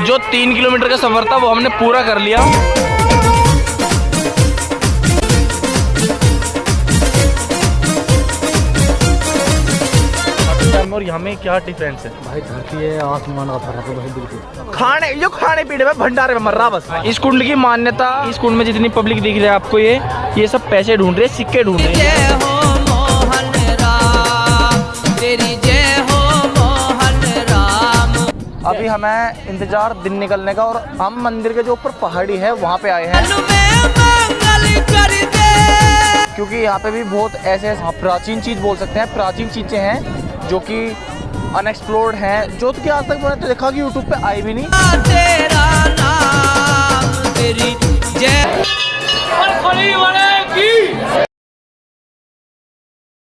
जो 3 किलोमीटर का सफर था वो हमने पूरा कर लिया। और यहाँ में क्या डिफरेंस है भाई? धरती है आसमान का फर्क है भाई, बिल्कुल। खाने पीने में भंडारे में मर रहा बस। इस कुंड की मान्यता, इस कुंड में जितनी पब्लिक दिख रही है आपको, ये सब पैसे ढूंढ रहे, सिक्के ढूंढ रहे हैं। अभी हमें इंतजार दिन निकलने का, और हम मंदिर के जो ऊपर पहाड़ी है वहाँ पे आए हैं, क्योंकि यहाँ पे भी बहुत ऐसे प्राचीन चीज बोल सकते हैं, प्राचीन चीजें हैं जो कि अनएक्सप्लोर्ड हैं, जो कि आज तक मैंने तो देखा कि यूट्यूब पे आई भी नहीं। तेरा नाम तेरी जय।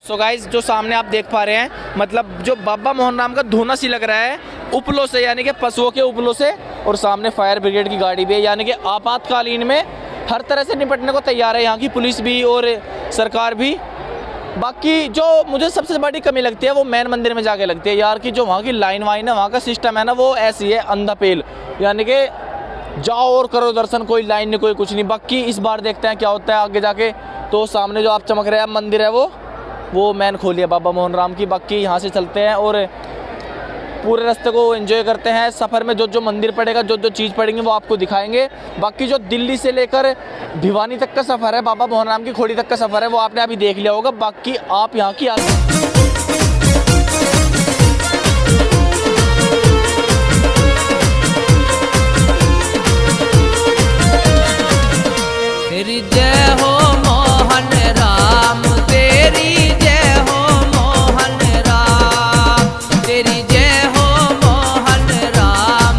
सो गाइस, जो सामने आप देख पा रहे हैं, मतलब जो बाबा मोहन राम का धोना सी लग रहा है उपलों से, यानी कि पशुओं के उपलों से, और सामने फायर ब्रिगेड की गाड़ी भी है, यानी कि आपातकालीन में हर तरह से निपटने को तैयार है यहाँ की पुलिस भी और सरकार भी। बाकी जो मुझे सबसे बड़ी कमी लगती है वो मेन मंदिर में जाके लगती है यार, कि जो वहाँ की लाइन वाइन है, वहाँ का सिस्टम है ना, वो ऐसी है अंधा पेल, यानी कि जाओ और करो दर्शन, कोई लाइन नहीं, कोई कुछ नहीं। बाकी इस बार देखते हैं क्या होता है आगे जाके। तो सामने जो आप चमक रहे हैं मंदिर है वो मैन खोली है बाबा मोहन राम की। बाकी यहाँ से चलते हैं और पूरे रास्ते को एंजॉय करते हैं। सफ़र में जो जो मंदिर पड़ेगा, जो जो चीज़ पड़ेंगे वो आपको दिखाएंगे। बाकी जो दिल्ली से लेकर भिवानी तक का सफ़र है, बाबा मोहन राम की खोड़ी तक का सफ़र है, वो आपने अभी देख लिया होगा। बाकी आप यहाँ की तेरी जय हो मोहन राम, तेरी जय हो मोहन राम, तेरी जय हो मोहन राम,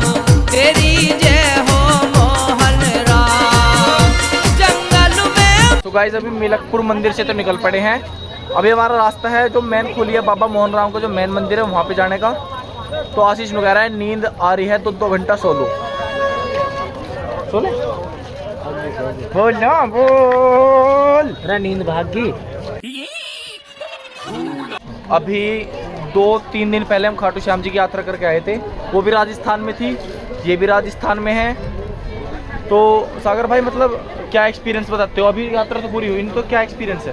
तेरी जय हो मोहन राम। जंगल में तो गाइस अभी मिलकपुर मंदिर से तो निकल पड़े हैं। अभी हमारा रास्ता है जो मेन खोली है बाबा मोहन राम का जो मेन मंदिर है वहाँ पे जाने का। तो आशीष कह रहा है नींद आ रही है तो 2 घंटा सो लो। बोल ना बोल। अरे नींद भाग गई। अभी 2-3 दिन पहले हम खाटू श्याम जी की यात्रा करके आए थे, वो भी राजस्थान में थी, ये भी राजस्थान में है। तो सागर भाई, मतलब क्या एक्सपीरियंस बताते हो? अभी यात्रा तो पूरी हुई नहीं, तो क्या एक्सपीरियंस है?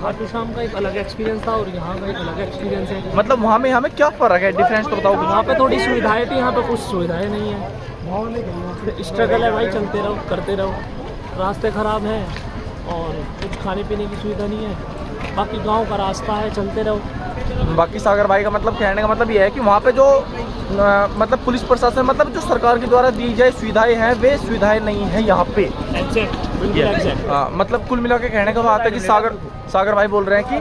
खाटू श्याम का एक अलग एक्सपीरियंस था और यहाँ का एक अलग एक्सपीरियंस है। मतलब वहाँ में हमें क्या फ़र्क है, डिफरेंस तो बताओ। वहाँ पे थोड़ी सुविधाएं थी, यहाँ पे कुछ सुविधाएं नहीं है। स्ट्रगल है भाई, चलते रहो, करते रहो। रास्ते ख़राब हैं और कुछ खाने पीने की सुविधा नहीं है। बाकी गांव का रास्ता है, चलते रहो। बाकी सागर भाई का मतलब कहने का मतलब ये है कि वहाँ पे जो मतलब पुलिस प्रशासन, मतलब जो सरकार के द्वारा दी जाए सुविधाएं हैं, वे सुविधाएं नहीं है यहाँ पे। मतलब कुल मिला के कहने का बात है कि सागर भाई बोल रहे हैं कि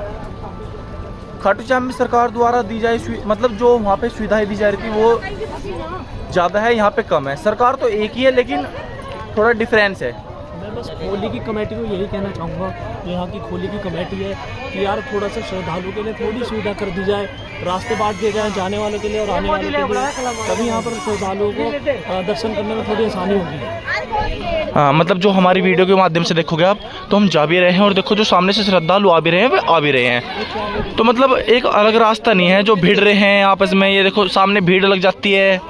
खाटू श्याम में सरकार द्वारा दी जाए, मतलब जो वहाँ पे सुविधाएं दी जा रही थी वो ज़्यादा है, यहाँ पे कम है। सरकार तो एक ही है लेकिन थोड़ा डिफरेंस है। मैं बस खोली की कमेटी को यही कहना चाहूँगा, यहाँ की खोली की कमेटी है कि यार थोड़ा सा श्रद्धालु के लिए थोड़ी सुविधा कर दी जाए, रास्ते बांट दिए जाए जाने वालों के लिए और आने वालों के लिए, तभी यहाँ पर श्रद्धालुओं को दर्शन करने में थोड़ी आसानी होगी। हाँ, मतलब जो हमारी वीडियो के माध्यम से देखोगे आप, तो हम जा भी रहे हैं और देखो जो सामने से श्रद्धालु आ भी रहे हैं, वे आ भी रहे हैं। तो मतलब एक अलग रास्ता नहीं है जो भिड़ रहे हैं आपस में। ये देखो सामने भीड़ लग जाती है।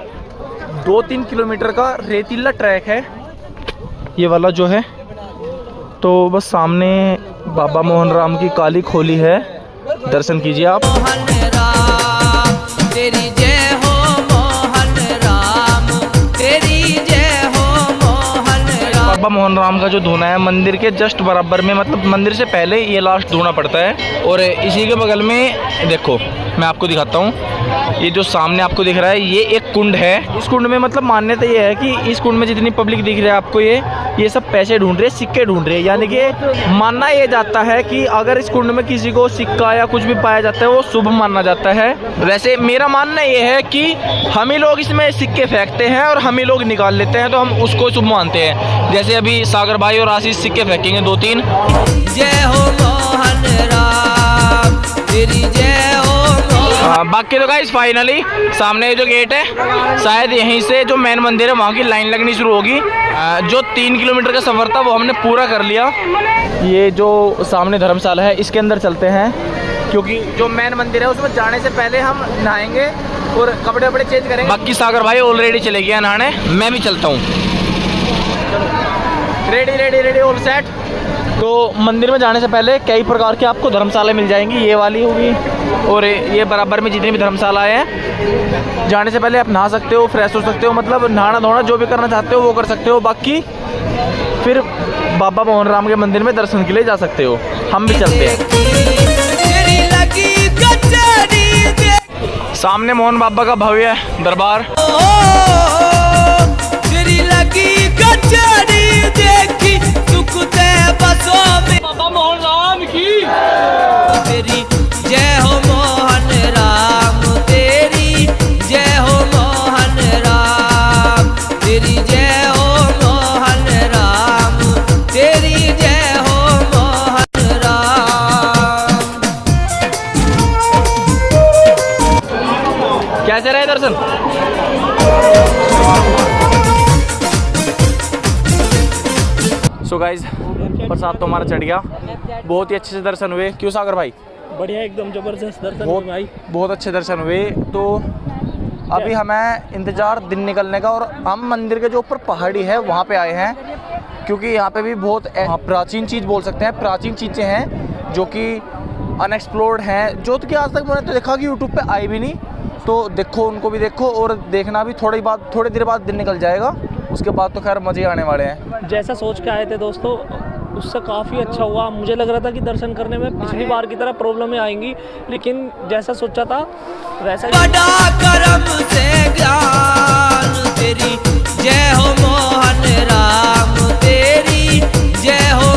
2-3 किलोमीटर का रेतीला ट्रैक है ये वाला जो है। तो बस सामने बाबा मोहन राम की काली खोली है, दर्शन कीजिए आप। मोहन राम, तेरी जय हो मोहन राम, तेरी जय हो मोहन राम। बाबा मोहन राम का जो धूना है मंदिर के जस्ट बराबर में, मतलब मंदिर से पहले ये लास्ट धूना पड़ता है। और इसी के बगल में देखो, मैं आपको दिखाता हूँ, ये जो सामने आपको दिख रहा है ये एक कुंड है। इस कुंड में मतलब मान्यता ये है कि इस कुंड में जितनी पब्लिक दिख रही है आपको, ये सब पैसे ढूंढ रहे, सिक्के ढूंढ रहे, यानी कि मानना ये जाता है कि अगर इस कुंड में किसी को सिक्का या कुछ भी पाया जाता है वो शुभ माना जाता है। वैसे मेरा मानना ये है कि हम ही लोग इसमें सिक्के फेंकते हैं और हम ही लोग निकाल लेते हैं, तो हम उसको शुभ मानते हैं। जैसे अभी सागर भाई और आशीष सिक्के फेंकेंगे 2-3। जय हो मोहन राम, तेरी जय हो। बाकी तो गाइस फाइनली सामने जो गेट है, शायद यहीं से जो मेन मंदिर है वहाँ की लाइन लगनी शुरू होगी। जो 3 किलोमीटर का सफ़र था वो हमने पूरा कर लिया। ये जो सामने धर्मशाला है इसके अंदर चलते हैं क्योंकि जो मेन मंदिर है उसमें जाने से पहले हम नहाएंगे और कपड़े वपड़े चेंज करेंगे। बाकी सागर भाई ऑलरेडी चले गया नहाने, मैं भी चलता हूँ। Ready ready ready all set. तो मंदिर में जाने से पहले कई प्रकार के आपको धर्मशाला मिल जाएंगी, ये वाली होगी और ये बराबर में जितनी भी धर्मशालाएँ हैं। जाने से पहले आप नहा सकते हो, फ्रेश हो सकते हो, मतलब नहाना धोना जो भी करना चाहते हो वो कर सकते हो। बाकी फिर बाबा मोहन राम के मंदिर में दर्शन के लिए जा सकते हो। हम भी चलते हैं। तेरी लगी कचहरी दे सामने मोहन बाबा का भव्य दरबार। तेरी लगी कचहरी देखी सुखते बसों में बाबा मोहन राम की तेरी जय हो मोहन राम, तेरी जय हो मोहन राम, तेरी जय हो मोहन राम, तेरी जय हो मोहन राम। कैसे रहे दर्शन? सो गाइज प्रसाद तो हमारा चढ़ गया, बहुत ही अच्छे से दर्शन हुए। क्यों सागर भाई? बढ़िया, एकदम जबरदस्त दर्शन हुए भाई। बहुत अच्छे दर्शन हुए। तो अभी हमें इंतज़ार दिन निकलने का, और हम मंदिर के जो ऊपर पहाड़ी है वहाँ पे आए हैं, क्योंकि यहाँ पे भी बहुत प्राचीन चीज़ बोल सकते हैं, प्राचीन चीज़ें हैं जो कि अनएक्सप्लोर्ड हैं, जो कि आज तक मैंने तो देखा कि यूट्यूब पे आई भी नहीं। तो देखो, उनको भी देखो, और देखना भी थोड़ी देर बाद दिन निकल जाएगा, उसके बाद तो खैर मज़े आने वाले हैं। जैसा सोच के आए थे दोस्तों, उससे काफ़ी अच्छा हुआ। मुझे लग रहा था कि दर्शन करने में पिछली बार की तरह प्रॉब्लमें आएंगी, लेकिन जैसा सोचा था वैसा ही। बड़ा करम से ज्ञान तेरी जय हो मोहन राम, तेरी जय हो